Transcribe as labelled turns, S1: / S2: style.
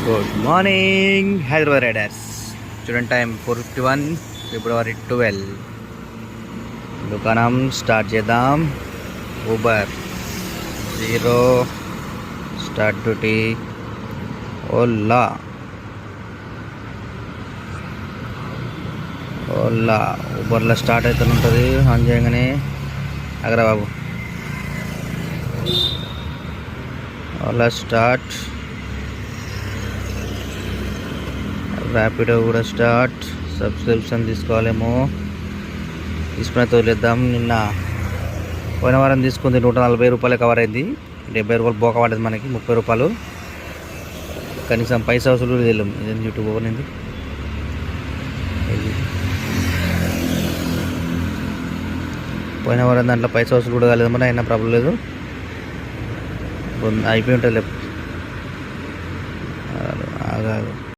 S1: Good morning Hyderabad riders. Student time 4:51 ఫిబ్రవరి 12. దుకాణం start చేద్దాం. Uber 0 start duty. ఓలా ఊబర్లో స్టార్ట్ అవుతూ ఉంటుంది. ఆన్ చేయగానే అగరా బాబు. ఓలా స్టార్ట్. ర్యాపిడో కూడా స్టార్ట్. సబ్స్క్రిప్షన్ తీసుకోవాలేమో, తీసుకునే తోలేద్దాం. నిన్న పోయిన వారం తీసుకుంది 140 రూపాయలు కవర్ అయింది. 70 రూపాయలు బోక పడ్డది మనకి. 30 రూపాయలు కనీసం పైసా వసూలు తెలియదు. ఇదేం యూట్యూబ్ ఓపెన్ పోయిన వారం దాంట్లో పైసా వసూలు కూడా కాలేదు. మరి అయినా ప్రాబ్లం లేదు, అయిపోయి ఉంటుంది. ఆగాదు.